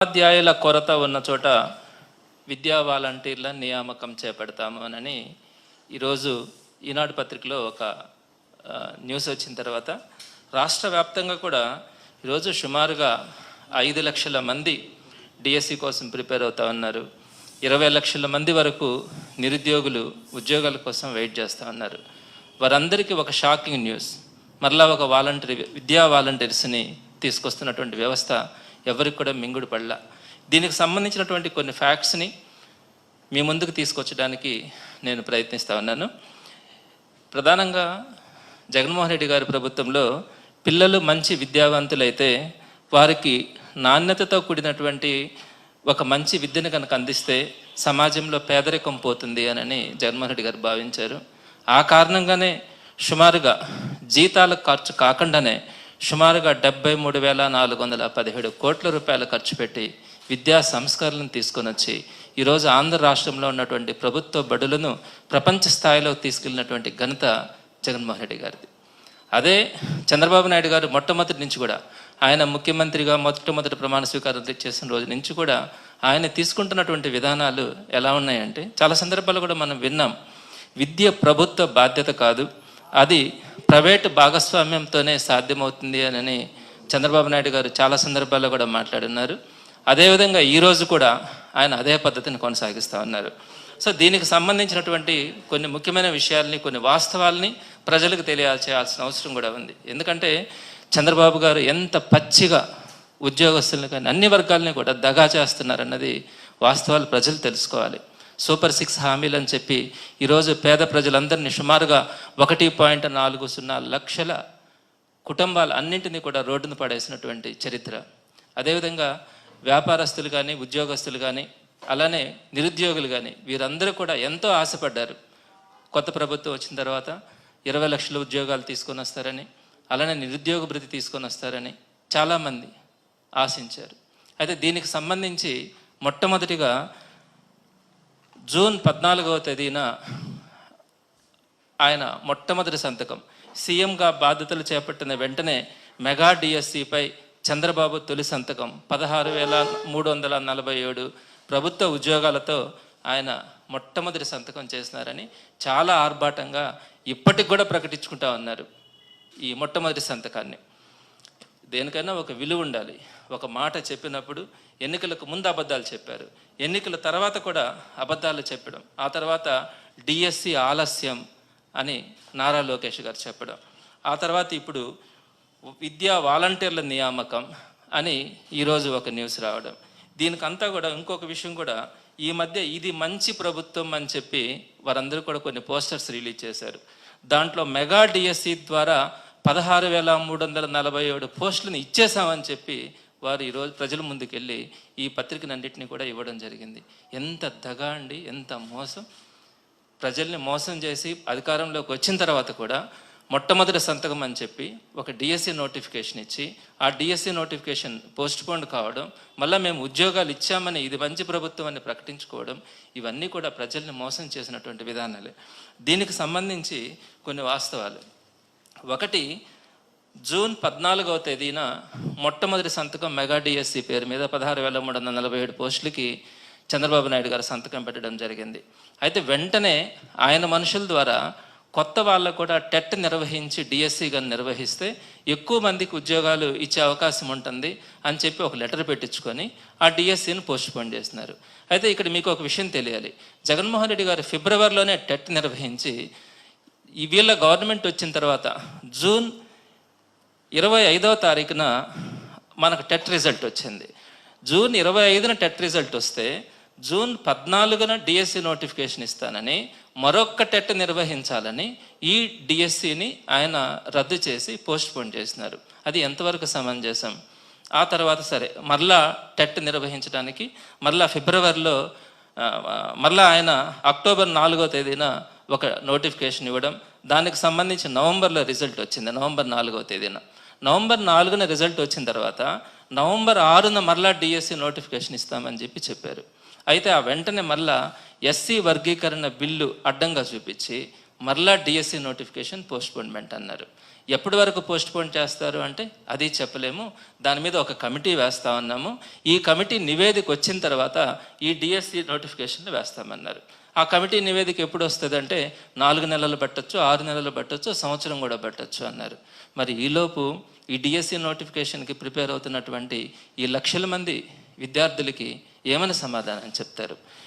ఉపాధ్యాయుల కొరత ఉన్న చోట విద్యా వాలంటీర్ల నియామకం చేపడతాము అని ఈరోజు ఈనాడు పత్రికలో ఒక న్యూస్ వచ్చిన తర్వాత రాష్ట్ర వ్యాప్తంగా కూడా ఈరోజు సుమారుగా 5 లక్షల మంది డిఎస్సి కోసం ప్రిపేర్ అవుతా ఉన్నారు. 20 లక్షల మంది వరకు నిరుద్యోగులు ఉద్యోగాల కోసం వెయిట్ చేస్తూ ఉన్నారు. వారందరికీ ఒక షాకింగ్ న్యూస్, మరలా ఒక విద్యా వాలంటీర్స్ని తీసుకొస్తున్నటువంటి వ్యవస్థ ఎవరికి కూడా మింగుడు పడలా. దీనికి సంబంధించినటువంటి కొన్ని ఫ్యాక్ట్స్ని మీ ముందుకు తీసుకొచ్చడానికి నేను ప్రయత్నిస్తూ ఉన్నాను. ప్రధానంగా జగన్మోహన్ రెడ్డి గారి ప్రభుత్వంలో పిల్లలు మంచి విద్యావంతులైతే వారికి నాణ్యతతో కూడినటువంటి ఒక మంచి విద్యను కనుక అందిస్తే సమాజంలో పేదరికం పోతుంది అని జగన్మోహన్ రెడ్డి గారు భావించారు. ఆ కారణంగానే సుమారుగా జీతాల ఖర్చు కాకుండానే సుమారుగా 73,417 కోట్ల రూపాయలు ఖర్చు పెట్టి విద్యా సంస్కరణలను తీసుకొని వచ్చి ఈరోజు ఆంధ్ర రాష్ట్రంలో ఉన్నటువంటి ప్రభుత్వ బడులను ప్రపంచ స్థాయిలో తీసుకెళ్ళినటువంటి ఘనత జగన్మోహన్ రెడ్డి గారిది. అదే చంద్రబాబు నాయుడు గారు మొట్టమొదటి నుంచి కూడా ఆయన ముఖ్యమంత్రిగా మొట్టమొదటి ప్రమాణ స్వీకారం చేసిన రోజు నుంచి కూడా ఆయన తీసుకుంటున్నటువంటి విధానాలు ఎలా ఉన్నాయంటే, చాలా సందర్భాల్లో కూడా మనం విన్నాం, విద్య ప్రభుత్వ బాధ్యత కాదు, అది ప్రైవేటు భాగస్వామ్యంతోనే సాధ్యమవుతుంది అని చంద్రబాబు నాయుడు గారు చాలా సందర్భాల్లో కూడా మాట్లాడున్నారు. అదేవిధంగా ఈరోజు కూడా ఆయన అదే పద్ధతిని కొనసాగిస్తూ ఉన్నారు. సో దీనికి సంబంధించినటువంటి కొన్ని ముఖ్యమైన విషయాల్ని, కొన్ని వాస్తవాల్ని ప్రజలకు తెలియచేయాల్సిన అవసరం కూడా ఉంది. ఎందుకంటే చంద్రబాబు గారు ఎంత పచ్చిగా ఉద్యోగస్తులను కానీ అన్ని వర్గాలని కూడా దగా చేస్తున్నారన్నది వాస్తవాలు ప్రజలు తెలుసుకోవాలి. సూపర్ 6 హామీలు అని చెప్పి ఈరోజు పేద ప్రజలందరినీ సుమారుగా 1.40 లక్షల కుటుంబాలు అన్నింటినీ కూడా రోడ్డును పడేసినటువంటి చరిత్ర. అదేవిధంగా వ్యాపారస్తులు కానీ, ఉద్యోగస్తులు కానీ, అలానే నిరుద్యోగులు కానీ వీరందరూ కూడా ఎంతో ఆశపడ్డారు. కొత్త ప్రభుత్వం వచ్చిన తర్వాత 20 లక్షల ఉద్యోగాలు తీసుకొని వస్తారని, అలానే నిరుద్యోగ భృతి తీసుకొని వస్తారని చాలామంది ఆశించారు. అయితే దీనికి సంబంధించి మొట్టమొదటిగా జూన్ 14వ తేదీన ఆయన మొట్టమొదటి సంతకం, సీఎంగా బాధ్యతలు చేపట్టిన వెంటనే మెగా డిఎస్సిపై చంద్రబాబు తొలి సంతకం 16,347 ప్రభుత్వ ఉద్యోగాలతో ఆయన మొట్టమొదటి సంతకం చేసినారని చాలా ఆర్భాటంగా ఇప్పటికి కూడా ప్రకటించుకుంటా ఉన్నారు. ఈ మొట్టమొదటి సంతకాన్ని దేనికైనా ఒక విలువ ఉండాలి. ఒక మాట చెప్పినప్పుడు ఎన్నికలకు ముందు అబద్ధాలు చెప్పారు, ఎన్నికల తర్వాత కూడా అబద్ధాలు చెప్పడం, ఆ తర్వాత డిఎస్సి ఆలస్యం అని నారా లోకేష్ గారు చెప్పడం, ఆ తర్వాత ఇప్పుడు విద్యా వాలంటీర్ల నియామకం అని ఈరోజు ఒక న్యూస్ రావడం. దీనికంతా కూడా ఇంకొక విషయం కూడా, ఈ మధ్య ఇది మంచి ప్రభుత్వం అని చెప్పి వారందరూ కూడా కొన్ని పోస్టర్స్ రిలీజ్ చేశారు. దాంట్లో మెగా డిఎస్సి ద్వారా 16,347 పోస్టులను ఇచ్చేసామని చెప్పి వారు ఈరోజు ప్రజల ముందుకెళ్ళి ఈ పత్రికనన్నింటినీ కూడా ఇవ్వడం జరిగింది. ఎంత దగా అండి, ఎంత మోసం! ప్రజల్ని మోసం చేసి అధికారంలోకి వచ్చిన తర్వాత కూడా మొట్టమొదటి సంతకం అని చెప్పి ఒక డిఎస్సి నోటిఫికేషన్ ఇచ్చి ఆ డిఎస్సి నోటిఫికేషన్ పోస్ట్పోన్ కావడం, మళ్ళీ మేము ఉద్యోగాలు ఇచ్చామని ఇది మంచి ప్రభుత్వం అని ప్రకటించుకోవడం, ఇవన్నీ కూడా ప్రజల్ని మోసం చేసినటువంటి విధానాలే. దీనికి సంబంధించి కొన్ని వాస్తవాలు. ఒకటి, జూన్ 14వ తేదీన మొట్టమొదటి సంతకం మెగా డిఎస్సి పేరు మీద 16,347 పోస్టులకి చంద్రబాబు నాయుడు గారు సంతకం పెట్టడం జరిగింది. అయితే వెంటనే ఆయన మనుషుల ద్వారా కొత్త వాళ్ళకు కూడా టెట్ నిర్వహించి డిఎస్సి కానీ నిర్వహిస్తే ఎక్కువ మందికి ఉద్యోగాలు ఇచ్చే అవకాశం ఉంటుంది అని చెప్పి ఒక లెటర్ పెట్టించుకొని ఆ డిఎస్సిని పోస్ట్పోన్ చేస్తున్నారు. అయితే ఇక్కడ మీకు ఒక విషయం తెలియాలి, జగన్మోహన్ రెడ్డి గారు ఫిబ్రవరిలోనే టెట్ నిర్వహించి ఈ వీళ్ళ గవర్నమెంట్ వచ్చిన తర్వాత జూన్ 25వ తారీఖున మనకు టెట్ రిజల్ట్ వచ్చింది. జూన్ 25న టెట్ రిజల్ట్ వస్తే జూన్ 14న డిఎస్సి నోటిఫికేషన్ ఇస్తానని, మరొక్క టెట్ నిర్వహించాలని ఈ డిఎస్సిని ఆయన రద్దు చేసి పోస్ట్పోన్ చేసినారు. అది ఎంతవరకు సమంజసం? ఆ తర్వాత సరే మరలా టెట్ నిర్వహించడానికి మరలా ఫిబ్రవరిలో మరలా ఆయన అక్టోబర్ 4వ తేదీన ఒక నోటిఫికేషన్ ఇవ్వడం, దానికి సంబంధించి నవంబర్లో రిజల్ట్ వచ్చింది. నవంబర్ 4వ తేదీన, నవంబర్ 4న రిజల్ట్ వచ్చిన తర్వాత నవంబర్ 6న మరలా డిఎస్సి నోటిఫికేషన్ ఇస్తామని చెప్పారు. అయితే ఆ వెంటనే మరలా ఎస్సీ వర్గీకరణ బిల్లు అడ్డంగా చూపించి మరలా డిఎస్సి నోటిఫికేషన్ పోస్ట్పోన్మెంట్ అన్నారు. ఎప్పటి వరకు పోస్ట్ పోన్ చేస్తారు అంటే అది చెప్పలేము, దాని మీద ఒక కమిటీ వేస్తా ఉన్నాము, ఈ కమిటీ నివేదిక వచ్చిన తర్వాత ఈ డిఎస్సి నోటిఫికేషన్ వేస్తామన్నారు. ఆ కమిటీ నివేదిక ఎప్పుడు వస్తుంది అంటే 4 నెలలు పట్టచ్చు, 6 నెలలు పట్టచ్చు, సంవత్సరం కూడా పట్టచ్చు అన్నారు. మరి ఈలోపు ఈ డిఎస్సి నోటిఫికేషన్కి ప్రిపేర్ అవుతున్నటువంటి ఈ లక్షల మంది విద్యార్థులకి ఏమైనా సమాధానం చెప్తారు?